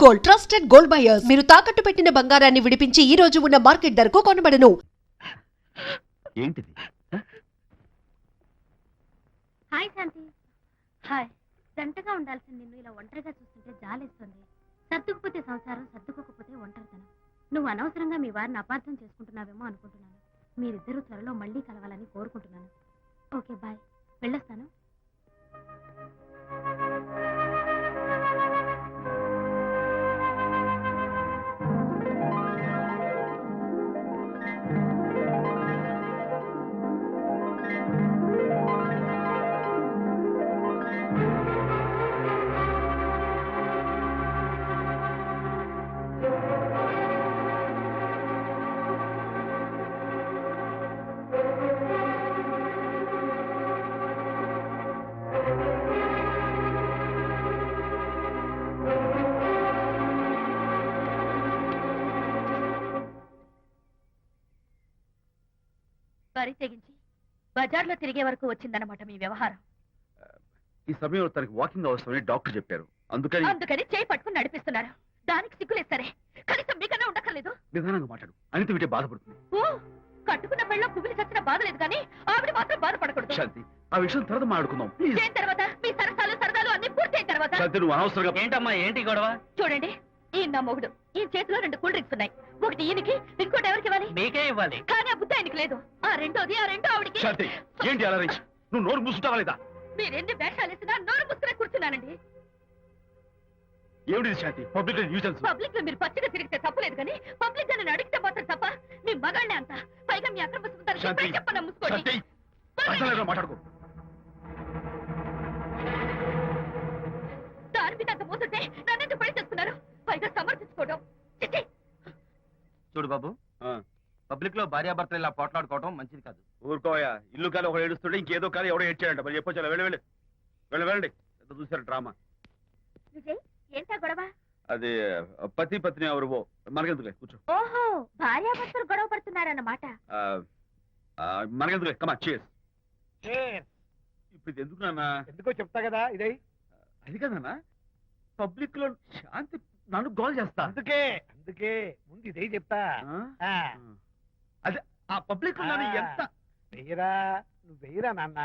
Gold, trusted gold buyers. మీరు తాకట్టు పెట్టిన బంగారాన్ని విడిపించి ఈ రోజు ఉన్న మార్కెట్ ధరకు కొనబడను. ఏంటిది? హాయ్ శాంతి. హాయ్. జంటగా ఉండాల్సిన నిన్ను ఇలా ఒంటరిగా చూస్తుంటే జాలేస్తుంది. సర్దుకుపోతే సంసారం, సర్దుకోకపోతే ఒంటరితనం. నువ్వు అనవసరంగా మీ వారిని అపార్థం చేసుకుంటున్నావేమో అనుకుంటున్నాను. మీరిద్దరూ త్వరలో మళ్ళీ కలవాలని కోరుకుంటున్నాను. Okay, bye. వెళ్ళొస్తాను. వరి తెగించి బజార్లో తిరిగే వరకు వచ్చిందన్నమాట మీ వ్యవహారం. ఈ సమయంలో తనకి వాకింగ్ అవసరమని డాక్టర్ చెప్పారు. అందుకని చేయి పట్టుకుని నడిపిస్తున్నారు. దానికి సిగ్గులేదు సరే, కనీసం మీకన్నా ఉండక్కర్లేదు. నిదానంగా మాట్లాడు. అనిత వింటే బాధపడుతుంది. ఓ, కట్టుకున్న పెళ్ళ కుమిలి చచ్చిన బాధలేదు కానీ ఆవిడ మాత్రం బాధపడకూడదు. శాంతి, ఆ విషయం తర్వాత మాట్లాడుకుందాం ప్లీజ్. చేయిన తర్వాత మీ సరసాలు సరదాలు అన్ని పూర్తయిన తర్వాత. శాంతి, నువ్వు అనవసరంగా. ఏంటమ్మా, ఏంటి గొడవ? చూడండి, ఈయన నా మొగుడు. ఈ చేతిలో 2 కూల్ డ్రింక్స్ ఉన్నాయి. ఒకటి ఈయనకి, ఇంకోటి ఎవరికి ఇవ్వాలి? మీకే ఇవ్వాలి. కానీ ఆ బుద్ధి ఆయనకి లేదు. ఆ రెండో ఆవిడికి. శాంతి, ఏంటి అలా రేయ్? నువ్వు నోరు మూసుకుంటావా లేదా? మీరెన్ని వేషాలు వేసినా నోరు పుస్తకం కూర్చున్నానండి. ఏమిటి శాంతి? Public nuisance. పబ్లిక్ లో మీరు పచ్చిగా తిరిగితే తప్పలేదు కానీ పబ్లిక్ గా నేను అడిగితే మాత్రం తప్ప. మీ మగాళ్ళే అంత. పైగా మీ అక్రమ సుందరికి చెప్పన ముసుకోండి. మాట్లాడుకో. దాని మీద అంత మోసంటే నన్నెందుకు పని చేస్తున్నారు? పైగా సమర్థించుకోవడం. చూడు బాబు, పబ్లిక్ లో భార్యాభర్తలు ఇలా పోట్లాడుకోవడం మంచిది కాదు. ఊరుకోయా. ఇల్లు కాలి ఒకడు ఏడుస్తుంటే ఇంకేదో కాలి ఎవడో ఏడ్చాడంట. మరి చెప్పొచ్చు. వెళ్ళండి. చూసారు డ్రామా. విజయ్, ఏంటా గొడవ? అది పతి పత్ని ఎవరు మనకెందుకులే, కూర్చో. ఓహో, భార్యాభర్తలు గొడవ పడుతున్నారన్నమాట. మనకెందుకులే, కమా చేస్. ఇప్పుడు ఇది ఎందుకు నాన్న? ఎందుకో చెప్తా కదా. ఇదే అది కదన్నా, పబ్లిక్ లో శాంతి నన్ను గోల్ చేస్తా. అందుకే ముందు ఇదే చెప్తా. అదే ఆ పబ్లిక్ లో ఎంత వెయ్యరా, నువ్వు వెయ్యరా నాన్న.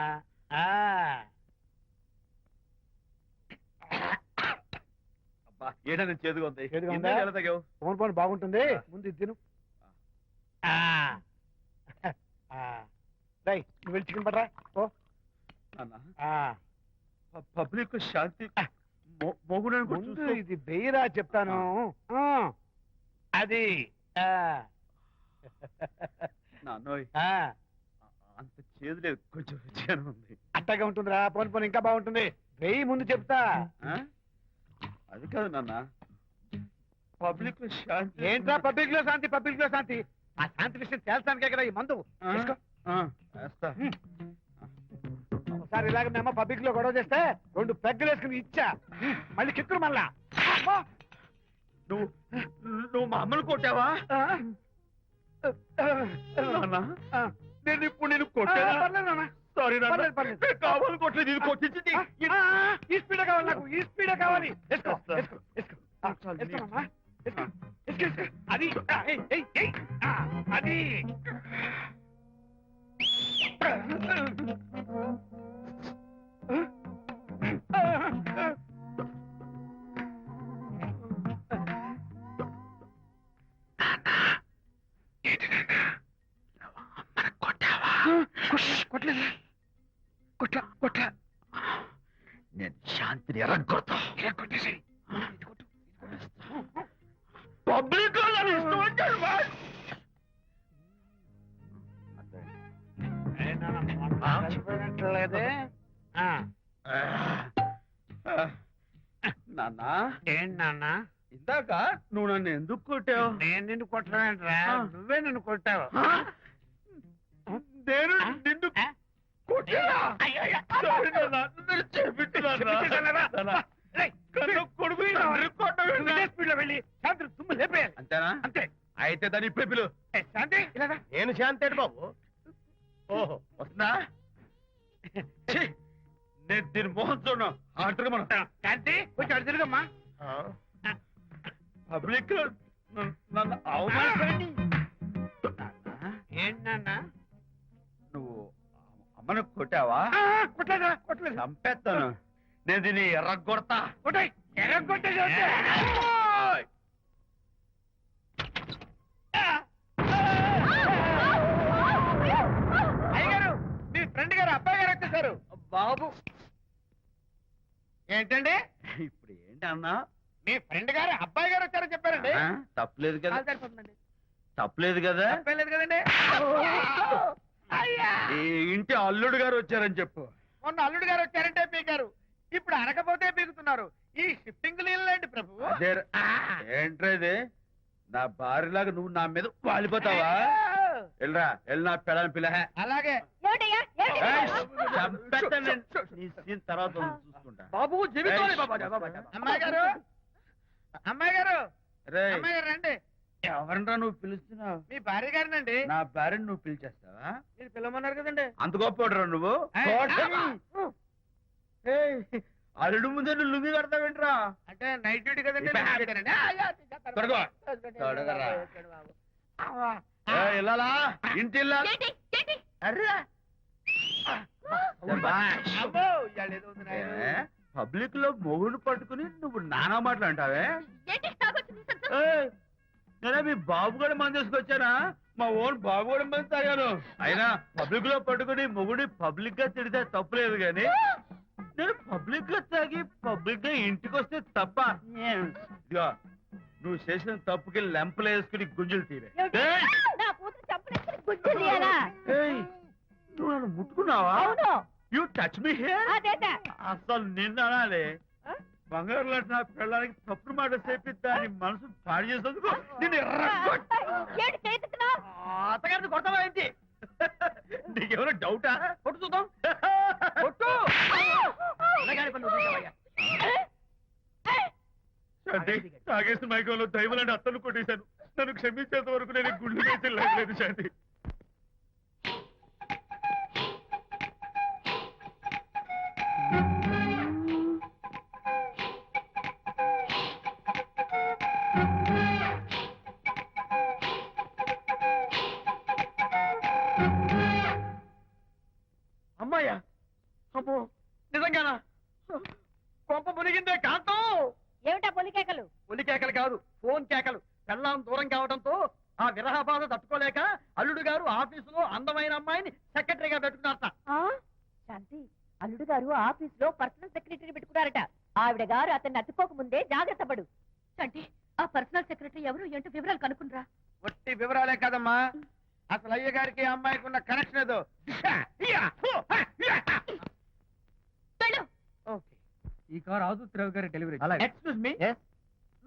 ఏదైనా చేదుగా ఉంది. ఎలా తగ్గావు? ఫోన్ ఫోన్ బాగుంటుంది. ముందు ఇది తిను. నువ్వు వెళ్ళి చికెన్ పట్టరా. ఓ పబ్లిక్ శాంతి ముందు ఇది వెయ్యరా చెప్తాను. అది నాన్నోయ్, అంత చేదు లేదు, కొంచెం రుచిగానే ఉంది. అట్టగా ఉంటుందిరా. పోను పోను ఇంకా బాగుంటుంది. వెయ్యి ముందు చెప్తా. అది కాదు నాన్న, పబ్లిక్ లో శాంతి. ఏంట్రా పబ్లిక్ లో శాంతి? పబ్లిక్ లో శాంతి ఆ శాంతి విషయం తేల్చడానికే కదా ఈ మందు. ఒకసారి ఇలాగ మేము పబ్లిక్ లో గొడవ చేస్తే 2 పెగ్గలు వేసుకుని ఇచ్చా. మళ్ళీ కిక్కురు మళ్ళా. నువ్వు మా అమ్మను కొట్టావా? నేను ఇప్పుడు నేను కొట్టాను. సారీ కావాలి, కొట్టలేదు. ఇది కొట్టించింది. ఈ స్పీడే కావాలి నాకు. ఈ స్పీడే కావాలి. అది అది కొట్లా. నేను శాంతిని ఎరగొడతా. కొట్టేసి పబ్లిక్ లేదే నాన్న. ఏంటి నాన్న? ఇందాక నువ్వు నన్ను ఎందుకు కొట్టావు? నేను నిన్ను కొట్టలేంట్రా, నువ్వే నన్ను కొట్టావు. నేను నిన్ను కొట్టానా? అంతేనా? అంతే. అయితే దాని ఇప్పుడే పిలు. శాంతి నేను శాంతి అంటే బాబు. ఓహో, వస్తుందా? నేను దీని మోహన్ చూడను. ఆటగా మనం శాంతి కొంచెం అడు తిరుగమ్మా. పబ్లిక్ లో నన్ను అవమానిస్తారండి. ఏంటన్నా? నువ్వు అమ్మను కొట్టావా? కొట్టలేదా? కొట్టలేదు. చంపేస్తాను. నేను దీన్ని ఎర్రగొడతా. కొట్టాయి. ఎర్రగొట్టేది ఉంటే. అయ్యగారు, మీ ఫ్రెండ్ గారు అబ్బాయి గారు వచ్చేసారు. బాబు ఏంటండి? ఇప్పుడు ఏంటి అన్నా? మీ ఫ్రెండ్ గారు అబ్బాయి గారు వచ్చారని చెప్పారండి. తప్పలేదు కదా? సరిపోతుందండి. తప్పలేదు కదా? తప్పలేదు కదండి. అయ్యా, ఈ ఇంటి అల్లుడు గారు వచ్చారని చెప్పు. మొన్న అల్లుడు గారు వచ్చారంటే పీకారు, ఇప్పుడు అనకపోతే పీకుతున్నారు. ఈ షిఫ్టింగ్ నీళ్ళండి ప్రభు. అదే ఏంట్రేది? నా భార్యలాగా నువ్వు నా మీద వాలిపోతావా? వెళ్ళరా, వెళ్ళి నా పెళ్ళని పిల్ల. అలాగే. తర్వాత చూసుకుంటా. బాబు జీవితంలో అమ్మాయి గారు, అమ్మాయి గారు, రేయ్, అమ్మాయి గారు రండి. ఎవరినరా నువ్వు పిలుస్తున్నావు? మీ భార్య గారినండి. నా భార్యను నువ్వు పిలిచేస్తావా? మీరు పిలవమన్నారు కదండి. అంత గొప్పరా నువ్వు? ఏయ్, అల్లుడు ముందే నువ్వు లుంగి కడతావేంట్రా? అంటే నైట్ డ్యూటీ కదండి. తొడగో. తొడగరా. ఏయ్, ఇల్లాలా? ఇంటి ఇల్లాలా? అర్రా. శభాష్. అబ్బో, ఇవాళ ఏదో ఉంది నాయనా. ఏ, పబ్లిక్ లో మొగుడు పట్టుకుని నువ్వు నానా మాటలు అంటావే? ఏయ్, నేనే మీ బాబు కూడా మంది తీసుకొచ్చానా? మా ఓన్ బాబు కూడా మంది తాగాను. అయినా పబ్లిక్ లో పట్టుకుని మొగుడి పబ్లిక్ గా తిడితే తప్పులేదు గాని నేను పబ్లిక్ గా తాగి పబ్లిక్ గా ఇంటికి వస్తే తప్ప. ఇదిగో, నువ్వు చేసిన తప్పుకి లెంపలు వేసుకుని గుంజులు తీరే. ఏయ్! ఏయ్, నువ్వు నన్ను ముట్టుకున్నావా? You touch me here. అసలు నిన్న అనాలి. బంగారు లాంటి నా పిల్లలకి తప్పుడు మాట చెప్పి దాని మనసు పాడు చేసేందుకు నేను అత్తగారిని కొడతావా ఏంటి? నీకేమైనా డౌటా? కొట్టు చూద్దాం. కొట్టు. శాంతి, తాగేసిన మైకంలో దైవం లాంటి అత్తను కొట్టేశాను. నన్ను క్షమించేంత వరకు నేను గుళ్ళు వేసి లేదు శాంతి. అమ్మాయ్యా, అమ్మో, నిజంగానా? కొంప మునిగిందే కాంతం. ఏమిటా పొలికేకలు? ఒలి కేకలు కాదు, ఫోన్ కేకలు. పెళ్ళాం దూరం కావడంతో ఆ విరహ బాధ తట్టుకోలేక అల్లుడు గారు ఆఫీసులో అందమైన అమ్మాయిని సెక్రటరీగా పెట్టుకున్నారట. శాంతి, అల్లుడు గారు ఆఫీస్ లో పర్సనల్ సెక్రటరీ పెట్టుకున్నారట. ఆవిడ గారు అతన్ని అతుక్కోక ముందే జాగ్రత్త పడు. అంటే ఆ పర్సనల్ సెక్రటరీ ఎవరు ఏంటో వివరాలు కనుక్కునరా. ఒట్టి వివరాలే కదమ్మా, అసలు అయ్య గారికి అమ్మాయికి ఉన్న కనెక్షన్ ఏదో. ఓకే, ఈ కార్ ఆదుత్రావు గారి డెలివరీ. ఎక్స్క్యూజ్ మీ,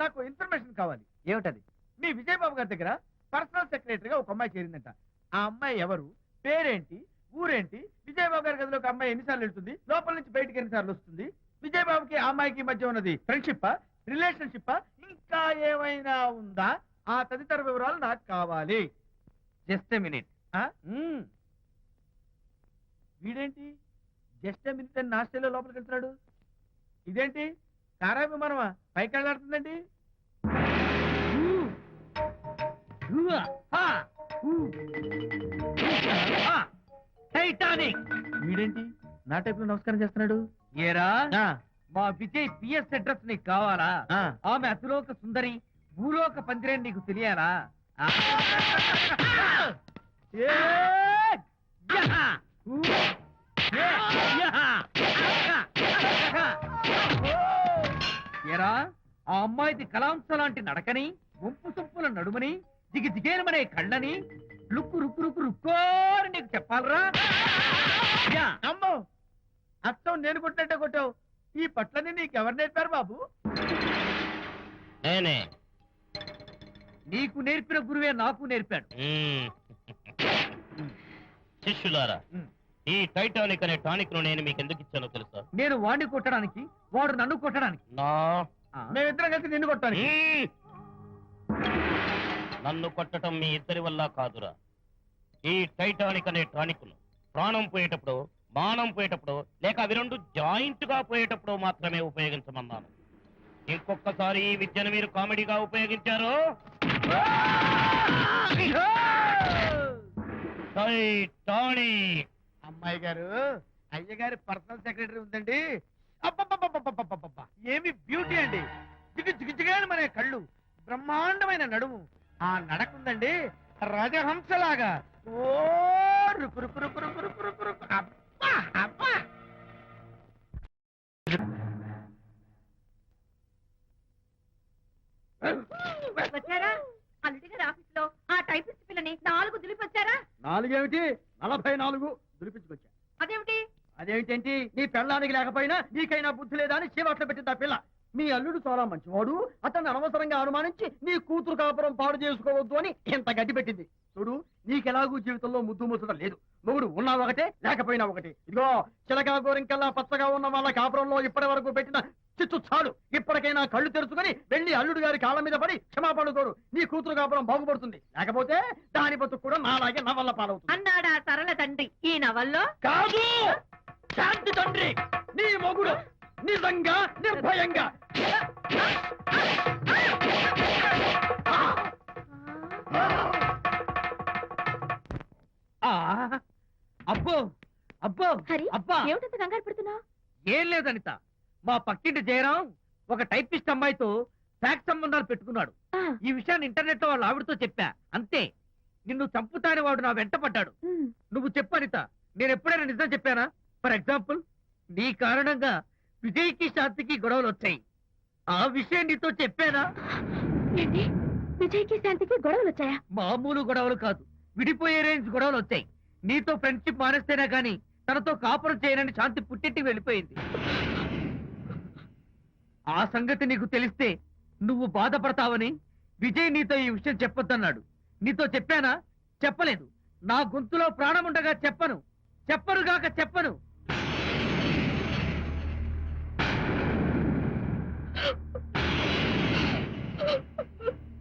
నాకు ఇన్ఫర్మేషన్ కావాలి. ఏమిటది? మీ విజయబాబు గారి దగ్గర పర్సనల్ సెక్రటరీగా ఒక అమ్మాయి చేరిందంట. ఆ అమ్మాయి ఎవరు, పేరేంటి, ఊరేంటి, విజయబాబు గారి గదిలో ఒక అమ్మాయి ఎన్నిసార్లు వెళ్తుంది, లోపల నుంచి బయటికి ఎన్నిసార్లు వస్తుంది, విజయబాబుకి ఆ అమ్మాయికి మధ్య ఉన్నది ఫ్రెండ్షిప్, రిలేషన్షిప్, ఇంకా ఏమైనా ఉందా? ఆ తదితర వివరాలు నాకు కావాలి. Just a minute. వీడేంటి జస్ట్ మినిట్ అని నాస్టేలో లోపలికి వెళ్తున్నాడు? ఇదేంటి కారా విమానమా పైకి వెళ్ళాడుతుందండి? టైటానిక్. వీడేంటి నా టైప్ లో నమస్కారం చేస్తున్నాడు? ఏరా, మా విజయ్ పిఎస్ అడ్రస్ నీకు కావాలా? ఆమె అతిలోక సుందరి, భూలోక పందిరే నీకు తెలియాలా? ఏరా, ఆ అమ్మాయిది కలాంస లాంటి నడకని, వంపు సొంపుల నడుమని, దిగి దిగేనమనే కళ్ళని, లుక్కు రుక్కు రుక్కు రుక్కోని నీకు చెప్పాలరా? అమ్మో, అచ్చం నేను కొట్టినట్టే కొట్టావు. ఈ పట్లని నీకెవరు నేర్పారు బాబు? నేనే. నీకు నేర్పిన గురువే నాకు నేర్పాడు. శిష్యులారా, ఈ టైటానిక్ అనే టానిక్ ను నేను మీకు ఎందుకు ఇచ్చానో తెలుసా? నేను వాడిని కొట్టడానికి, వాడు నన్ను కొట్టడానికి. మేమిద్దరం కలిసి నిన్ను కొట్టాలి. నన్ను కొట్టడం మీ ఇద్దరి వల్ల కాదురా. ఈ టైటానిక్ అనే టానిక్ ను ప్రాణం పోయేటప్పుడు, మానం పోయేటప్పుడు, లేక అవి రెండు జాయింట్ గా పోయేటప్పుడు మాత్రమే ఉపయోగించమన్నాను. ఇంకొకసారి ఈ విద్యను మీరు కామెడీగా ఉపయోగించారు టైటానిక్. అమ్మాయి గారు అయ్యగారి పర్సనల్ సెక్రటరీ ఉందండి. అబ్బబ్బబ్బబ్బబ్బబ్బబ్బబ్బ! ఏమి బ్యూటీ అండి. జిగుజిగుజిగాని మన కళ్ళు, బ్రహ్మాండమైన నడుము, ఆ నడకుందండి రాజహంసలాగా. ఓ రుకు రుకు రుకు రుకు రుకు రుకు రుకు. అబ్బా అబ్బా! వచ్చారా? అల్లుడి గారి ఆఫీస్ లో ఆ టైపిస్ట్ పిల్లని 4 దులిపొచ్చారా? 4 ఏమిటి 44 దులిపించుకొచ్చా. అదేమిటి? అదేమిటేంటి, నీ పెళ్ళానికి లేకపోయినా నీకైనా బుద్ధి లేదా అని చీవాట్లు పెట్టింది ఆ పిల్ల. మీ అల్లుడు చాలా మంచివాడు, అతన్ని అనవసరంగా అనుమానించి నీ కూతురు కాపురం పాడు చేసుకోవద్దు అని ఎంత గడ్డి పెట్టింది. చూడు, నీకెలాగూ జీవితంలో ముద్దు ముచ్చడం లేదు. మొగుడు ఉన్నా ఒకటే, లేకపోయినా ఒకటే. ఇదిగో చిలకా గోరింకల్లా పచ్చగా ఉన్న వాళ్ళ కాపురంలో ఇప్పటి వరకు పెట్టిన చిచ్చు చాలు. ఇప్పటికైనా కళ్ళు తెరుచుకొని వెళ్ళి అల్లుడు గారి కాళ్ళ మీద పడి క్షమాపణ కోరు. నీ కూతురు కాపురం బాగుపడుతుంది. లేకపోతే దాని బతుకు కూడా నాలాగే నవల్ల పాలవుతుంది అన్నాడా సరళ తండ్రి ఈ నవల్లో? కాదు, శాంతి తండ్రి, నీ మొగుడు నిజంగా నిర్భయంగా. అబ్బో అబ్బో హరి అబ్బా ఏమిటంత కంగారు పడుతున్నావు? ఏం లేదు అనిత, మా పక్కింటి జయరాం ఒక టైపిస్ట్ అమ్మాయితో ఫ్యాక్స్ సంబంధాలు పెట్టుకున్నాడు. ఈ విషయాన్ని ఇంటర్నెట్ లో వాళ్ళ ఆవిడతో చెప్పా. అంతే, నిన్ను చంపుతాని వాడు నా వెంట పడ్డాడు. నువ్వు చెప్పు అనిత, నేను ఎప్పుడైనా నిజం చెప్పానా? ఫర్ ఎగ్జాంపుల్, నీ కారణంగా విజయ్కి శాంతికి గొడవలు వచ్చాయి. ఆ విషయం నీతో చెప్పానా? ఏంటి, విజయ్కి శాంతికి గొడవలు వచ్చాయా? మామూలు గొడవలు కాదు, విడిపోయే రేంజ్ గొడవలు వచ్చాయి. నీతో ఫ్రెండ్షిప్ మానేస్తేనే గాని తనతో కాపురం చేయనని శాంతి పుట్టింటికి వెళ్ళిపోయింది. ఆ సంగతి నీకు తెలిస్తే నువ్వు బాధపడతావని విజయ్ నీతో ఈ విషయం చెప్పొద్దన్నాడు. నీతో చెప్పానా? చెప్పలేదు. నా గొంతులో ప్రాణముండగా చెప్పను, చెప్పనుగాక చెప్పను.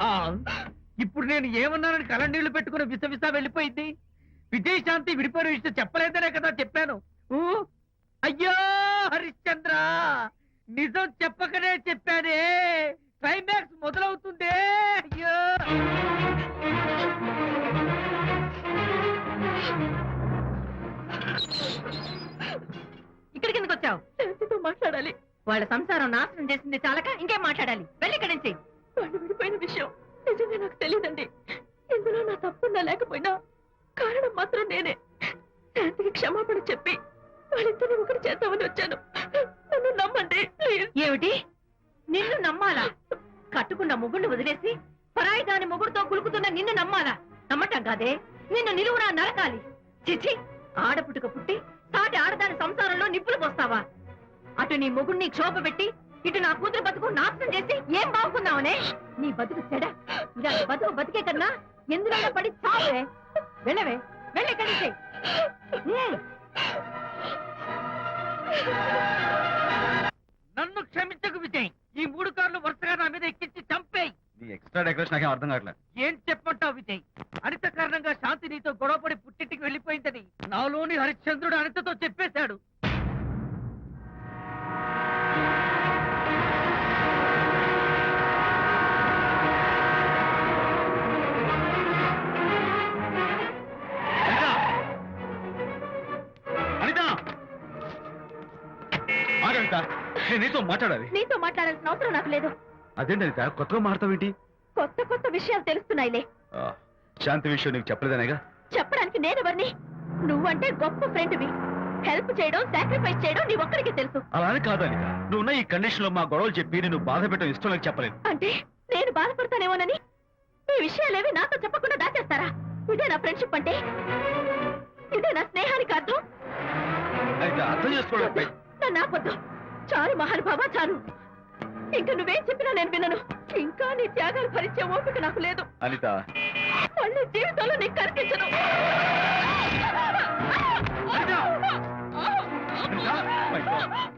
ఆ ఇప్పుడు నేను ఏమన్నానని కళ్ళనీళ్లు పెట్టుకుని విసవిసా వెళ్ళిపోయింది. విజయ్ శాంతి విడిపోయిన విషయం చెప్పలేదనే కదా చెప్పాను. ఊ, అయ్యో హరిశ్చంద్ర, నిజం చెప్పకనే చెప్పానే. క్లైమాక్స్ మొదలవుతుందే. అయ్యో, ఇక్కడికి ఎందుకు వచ్చావు? శాంతితో మాట్లాడాలి. వాళ్ళ సంసారం నాశనం చేసింది చాలక ఇంకేం మాట్లాడాలి? వెళ్ళి ఇక్కడి నుంచి. వాళ్ళు విడిపోయిన విషయం నిజంగా నాకు తెలియదండి. ఇందులో నా తప్పున్నా లేకపోయినా కారణం మాత్రం నేనే. శాంతికి క్షమాపణ చెప్పి వాళ్ళిద్దరిని ఒకటి చేద్దామని వచ్చాను. నన్ను నమ్మండి ప్లీజ్. ఏమిటి, నిన్ను నమ్మాలా? కట్టుకున్న మొగుడిని వదిలేసి పరాయి దాని మొగుడుతో కులుకుతున్న నిన్ను నమ్మాలా? నమ్మటం కాదే, నిన్ను నిలువునా నరకాలి. చిచి, ఆడపుట్టుక పుట్టి సాటి ఆడదాని సంసారంలో నిప్పులు పోస్తావా? అటు నీ మొగుడిని క్షోభ పెట్టి ఇటు నా కూతురు బతుకు నాశనం చేసి ఏం బాగుకున్నావనే? నీ బతుకు చెడ. ఇలా బతుకు బతికే కన్నా ఎందులో పడి చావే. వెళ్ళవే, వెళ్ళి కలిసి. నన్ను క్షమించకు విజయ్. ఈ 3 కార్లు వరుసగా నా మీద ఎక్కించి చంపేయి. నీ ఎక్స్ట్రా డెకరేషన్ నాకేం అర్థం కావట్లేదు. ఏం చెప్పంటావు విజయ్? అనిత కారణంగా శాంతి నీతో గొడవపడి పుట్టింటికి వెళ్ళిపోయిందని నాలోని హరిశ్చంద్రుడు అనితతో చెప్పేశాడు. నేను నీతో మాట్లాడాలి. నీతో మాట్లాడాల్సిన అవసరం నాకు లేదు. అదేంటి అనిత, కొత్తగా మాట్లాడతావేంటి? కొత్త కొత్త విషయాలు తెలుస్తున్నాయిలే. శాంతి విషయం నీకు చెప్పలేదనేగా? చెప్పడానికి నేనెవరిని? నువ్వంటే గొప్ప ఫ్రెండ్వి. హెల్ప్ చేయడం, సాక్రిఫైస్ చేయడం నీ ఒక్కడికే తెలుసు. అలా అని కాదు అనిత, నువ్వున్న ఈ కండిషన్ లో మా గొడవలు చెప్పి నేను బాధ పెట్టడం ఇష్టం నాకు చెప్పలేదు. అంటే నేను బాధపడతానేమోనని ఈ విషయాలేవి నాతో చెప్పకుండా దాచేస్తారా? ఇదే నా ఫ్రెండ్షిప్ అంటే? ఇదే నా స్నేహానికి అర్థం? అనిత, అర్థం చేసుకోవడం. నన్ను ఆపొద్దు. చాలు మహానుభావ, చాలు. ఇంకా నువ్వేం చెప్పినా నేను వినను. ఇంకా నీ త్యాగాలు భరించే ఓపిక నాకు లేదు. అనిత, మళ్ళీ జీవితంలో నీకు కనిపించను. my God.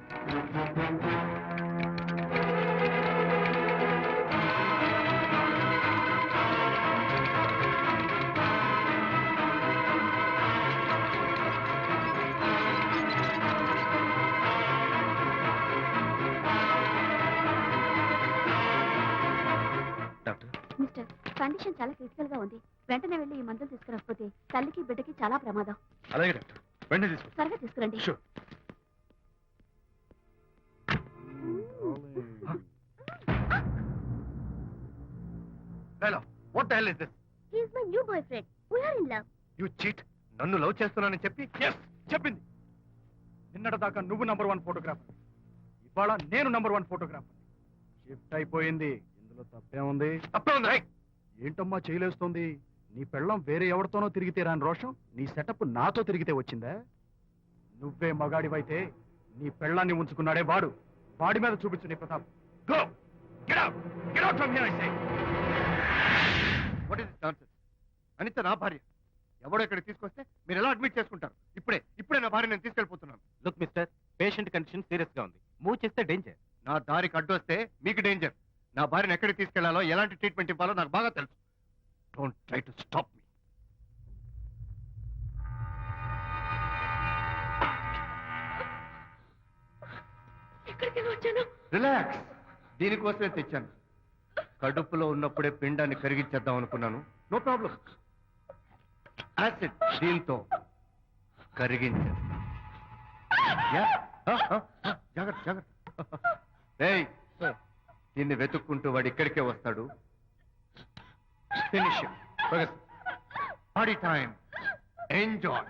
మిస్టర్, కండిషన్ చాలా క్రిటికల్ గా ఉంది. వెంటనే వెళ్ళి ఈ మందులు తీసుకురాకపోతే తల్లికి బిడ్డకి చాలా ప్రమాదం. అలాగే డాక్టర్ వెంటనే తీసుకో. త్వరగా తీసుకురండి. Sure. Hello what the hell is this? He is my new boyfriend. We are in love. You cheat. నన్ను లవ్ చేస్తున్నానని చెప్పి ఎస్ చెప్పింది. నిన్నటిదాకా నువ్వు నంబర్ 1 ఫోటోగ్రాఫర్, ఇవాళ నేను నంబర్ 1 ఫోటోగ్రాఫర్. షిఫ్ట్ అయిపోయింది. ఇందులో తప్పేముంది? తప్పే ఉంది రైట్. ఏంటమ్మా చేయలేస్తోంది? నీ పెళ్ళం వేరే ఎవరితోనో తిరిగితే రాని రోషం నీ సెటప్ నాతో తిరిగితే వచ్చిందా? నువ్వే మగాడివైతే నీ పెళ్ళాన్ని ఉంచుకున్నాడే వాడు, వాడి మీద చూపించు నీ ప్రతాప్. Go get out. Get out from here I say. What is this nonsense? Anitha నా భార్య. ఎవడో ఇక్కడికి తీసుకొస్తే మీరు ఎలా అడ్మిట్ చేసుకుంటారు? ఇప్పుడే నా భార్య నేను తీసుకెళ్ళిపోతున్నాను. Look mister, patient condition serious గా ఉంది. మూవ్ చేస్తే డేంజర్. నా దారికి అడ్డు వస్తే మీకు డేంజర్. నా భార్యను ఎక్కడికి తీసుకెళ్లాలో ఎలాంటి ట్రీట్మెంట్ ఇవ్వాలో నాకు బాగా తెలుసు. Don't try to stop me. ఎక్కడికి వచ్చాను? రిలాక్స్. దీనికోసమే తెచ్చాను. కడుపులో ఉన్నప్పుడే పిండాన్ని కరిగించేద్దాం అనుకున్నాను. No problem. యాసిడ్ దీంతో కరిగించేస్తా. జాగ్రత్త జాగ్రత్త. ఏయ్, దీన్ని వెతుక్కుంటూ వాడు ఇక్కడికే వస్తాడు. Finish party time. Enjoy.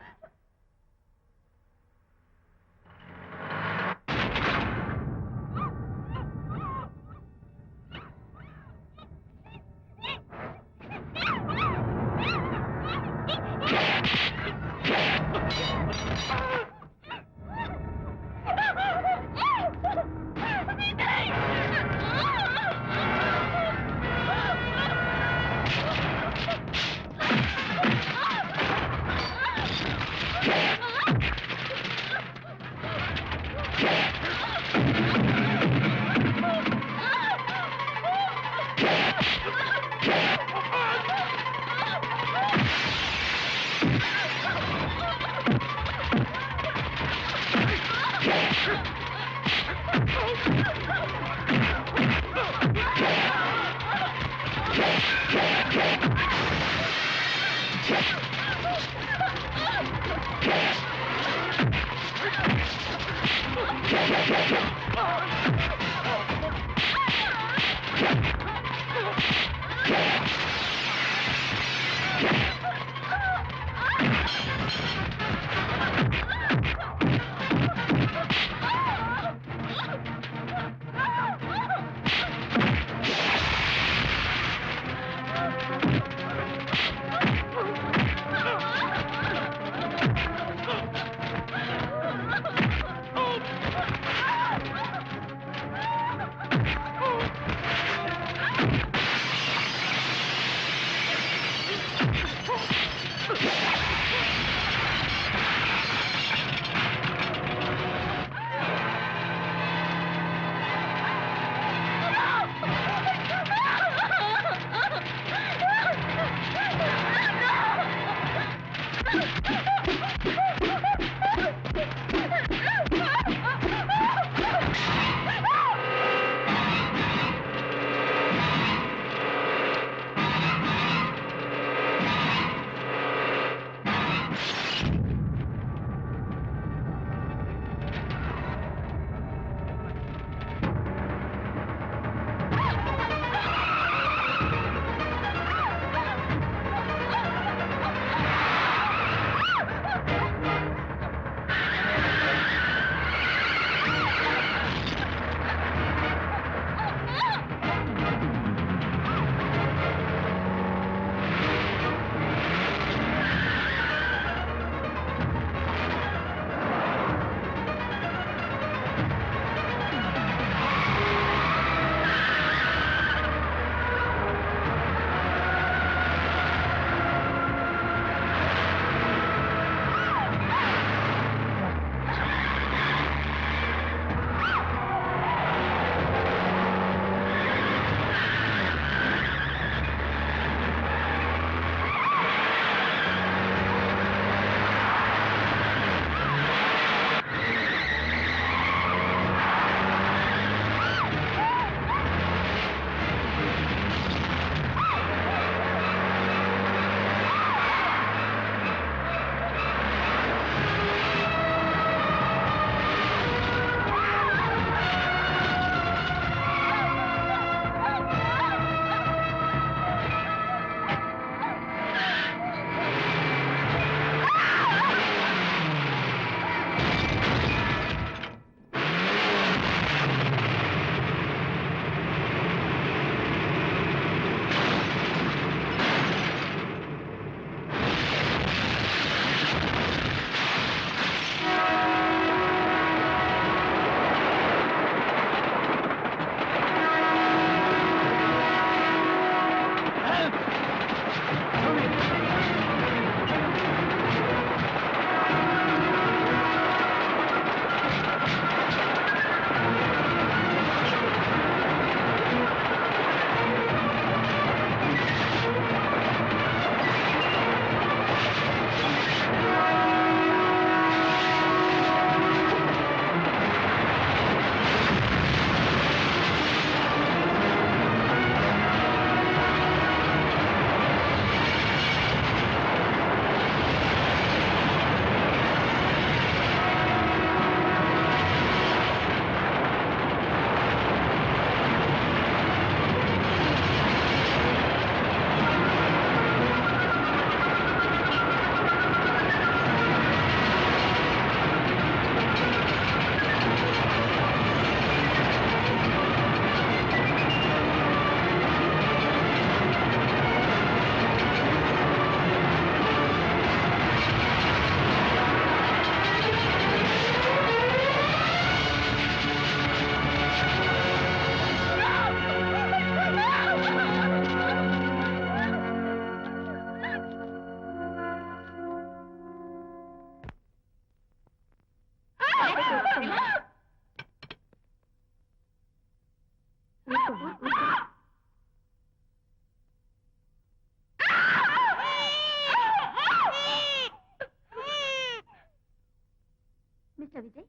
Vijay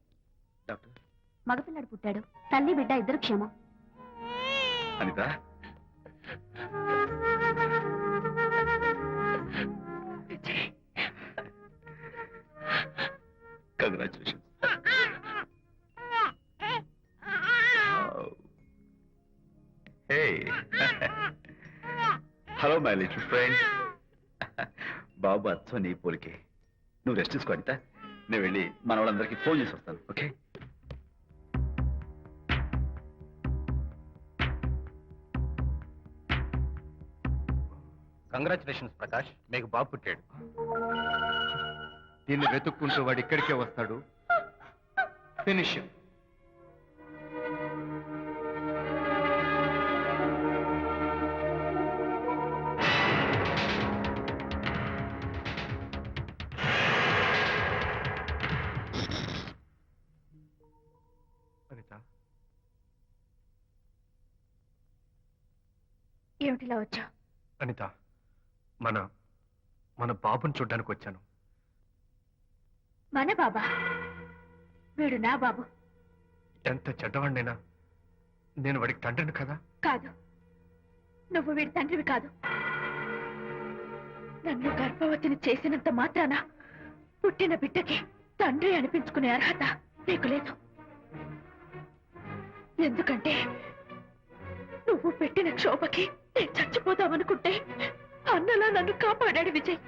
doctor మగపిల్లాడు పుట్టాడు. తల్లి బిడ్డ ఇద్దరు క్షేమం. Anitha congratulation. Hey hello my little friend. బాబు అచ్చో నీ పోలికే. నువ్వు రెస్ట్ తీసుకో అనిత. నేను వెళ్ళి మన వాళ్ళందరికీ ఫోన్ చేసి వస్తాను. ఓకే? కంగ్రాచులేషన్స్ ప్రకాష్, మీకు బాబు పుట్టాడు. దీన్ని వెతుక్కుంటూ వాడు ఇక్కడికే వస్తాడు. ఫినిష్. అనిత, ఏమిటిలా వచ్చా? అనిత, మన బాబుని చూడ్డానికి వచ్చాను. మన బాబా? వీడు నా బాబు ఎంత చెడ్డవాడినైనా నేను వాడికి తండ్రిని కదా. కాదు, నువ్వు వీడి తండ్రివి కాదు. నన్ను గర్భవతిని చేసినంత మాత్రాన పుట్టిన బిడ్డకి తండ్రి అనిపించుకునే అర్హత నీకు లేదు. ఎందుకంటే నువ్వు పెట్టిన క్షోభకి నేను చచ్చిపోదామనుకుంటే అన్నలా నన్ను కాపాడాడు విజయ్.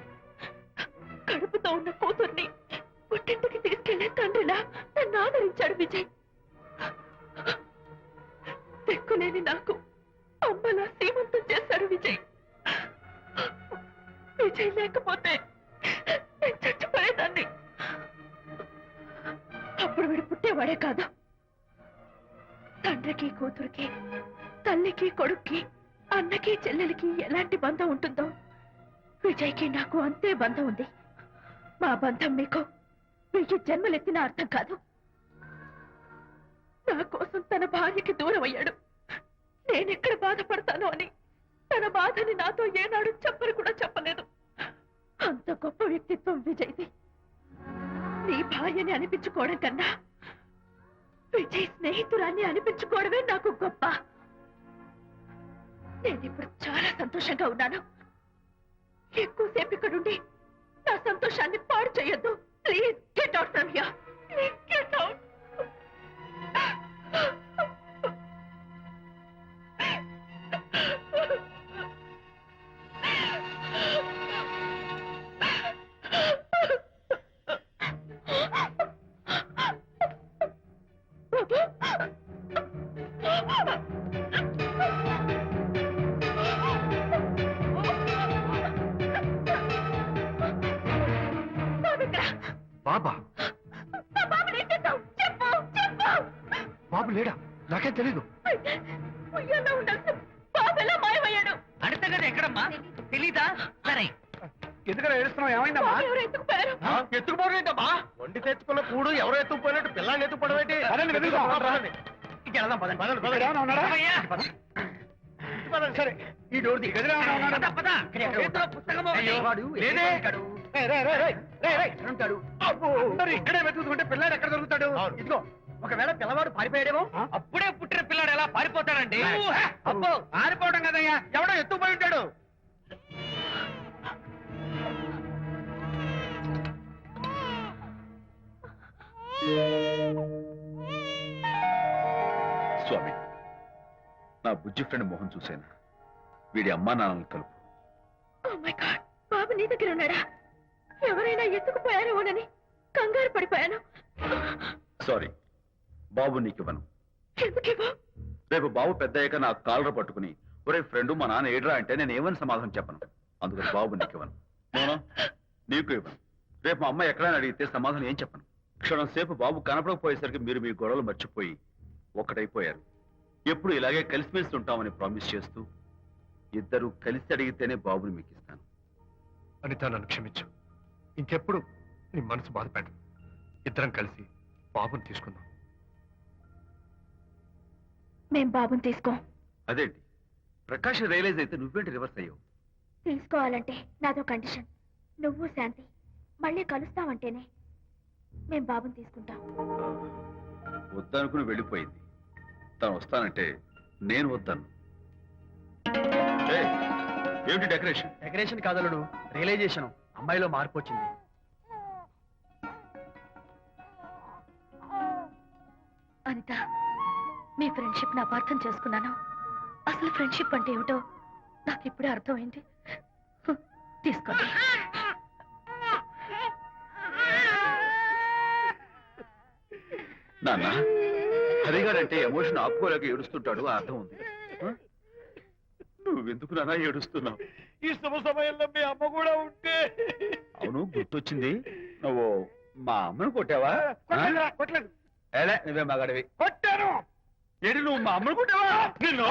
కడుపుతో ఉన్న కూతుర్ని పుట్టింటికి తీసుకెళ్లే తండ్రిలా నన్ను ఆదరించాడు విజయ్. దిక్కులేని నాకు అమ్మలా సీమంతం చేశాడు విజయ్. విజయ్ లేకపోతే నేను చచ్చిపోయేదాన్ని. అప్పుడు వీడు పుట్టేవాడే కాదు. తండ్రికి కూతురికి, తల్లికి కొడుక్కి, అన్నకి చెల్లెలికి ఎలాంటి బంధం ఉంటుందో విజయ్కి నాకు అంతే బంధం ఉంది. మా బంధం మీకు 1000 జన్మలెత్తిన అర్థం కాదు. నా కోసం తన భార్యకి దూరం అయ్యాడు. నేనెక్కడ బాధపడతాను అని తన బాధని నాతో ఏనాడు చెప్పని కూడా చెప్పలేదు. అంత గొప్ప వ్యక్తిత్వం విజయ్ది. నీ భార్యని అనిపించుకోవడం కన్నా విజయ్ స్నేహితురాన్ని అనిపించుకోవడమే నాకు గొప్ప. నేనిప్పుడు చాలా సంతోషంగా ఉన్నాను. ఎక్కువసేపు ఇక్కడుండి నా సంతోషాన్ని పాడు చేయొద్దు. Please get out from here. Please get out. బాబా? బాబు లేడా? నాకేం తెలీదు. అడితే కదా ఎక్కడమ్మా తెలీదా? సరే ఎందుకలా ఏడుస్తున్నావు? ఏమైందమ్మా? ఎత్తుకుపోయారు. ఎత్తుకుపోవడం ఏంటమ్మా? వండి తెచ్చుకున్న కూడు ఎవరో ఎత్తుకుపోయినట్టు పిల్లాన్ని ఎత్తుకుపోవడం ఏంటి? వెళ్దాం పదండి. ఏమైనా ఉన్నాడా? సరే, ఈ డోర్ ది గదిలో ఏమైనా ఉన్నాడా? పద, పద. చేతిలో పుస్తకం ఒకటి. లేదే. ఉంటాడు. అందరూ ఇక్కడే వెతుకుతుంటే పిల్లాడు ఎక్కడ దొరుకుతాడు? ఇదిగో, ఒకవేళ పిల్లవాడు పారిపోయాడేమో. అప్పుడే పుట్టిన పిల్లాడు ఎలా పారిపోతాడండి? అబ్బో, పారిపోవడం కదయ్యా, ఎవడో ఎత్తుకుపోయి ఉంటాడు. స్వామి, నా బుజ్జి ఫ్రెండ్ మోహన్ చూశాను. వీడి అమ్మా నాన్నలు కలుపు. Oh my God, బాబు నీ దగ్గర ఉన్నాడా? ఎవరైనా ఎత్తుకుపోయారేమోనని కంగారు పడిపోయాను. సారీ, బాబు నీకివ్వను. ఎందుకివ్వు? రేపు బాబు పెద్ద అయ్యాక నా కాలర్ పట్టుకుని ఒరే ఫ్రెండ్ మా నాన్న ఏడ్రా అంటే నేను ఏమని సమాధానం చెప్పను. అందుకని బాబు నీకివ్వను. మోనా, నీకు ఇవ్వను. రేపు మా అమ్మ ఎక్కడైనా అడిగితే సమాధానం ఏం చెప్పను. క్షణం సేపు బాబు కనపడకపోయేసరికి మీరు మీ గొడవలు మర్చిపోయి ఒక్కటైపోయారు. ఎప్పుడు ఇలాగే కలిసిమెలిసి ఉంటామని ప్రామిస్ చేస్తూ ఇద్దరు కలిసి అడిగితేనే బాబుని మీకు ఇస్తాను. అనిత, నన్ను క్షమించు. ఇంకెప్పుడు నీ మనసు బాధపెట్టు. ఇద్దరం కలిసి బాబుని తీసుకుందాం. మేం బాబుని తీసుకో. అదేంటి, ప్రకాష్ రియలైజ్ అయితే నువ్వేంటి రివర్స్ అయ్యావు? తీసుకోవాలంటే నాదో కండిషన్. నువ్వు శాంతి మళ్ళీ కలుస్తావంటేనే మేము బాబుని తీసుకుంటాం. వద్దనుకుని వెళ్ళిపోయింది. తను వస్తానంటే నేను వద్దాను. ఏమిటి డెకరేషన్? Decoration కాదలుడు, realisation. అమ్మాయిలో మార్పు వచ్చింది. అనిత, మీ ఫ్రెండ్షిప్ ని అపార్థం చేసుకున్నాను. అసలు ఫ్రెండ్షిప్ అంటే ఏమిటో నాకు ఇప్పుడే అర్థమైంది. తీసుకోండి. నాన్న, హరిగారంటే ఎమోషన్ ఆపుకోలేక ఏడుస్తుంటాడు, ఆ అర్థం ఉంది. నువ్వెందుకు నాన్న ఏడుస్తున్నావు? ఈ శుభ సమయంలో మీ అమ్మ కూడా ఉంటే. అవును, గుర్తొచ్చింది. నువ్వు మా అమ్మను కొట్టావా? కొట్టలేదు. ఏలే, నువ్వే మగాడివి. కొట్టాను. ఏంటి, నువ్వు మా అమ్మను కొట్టావా? నిన్ను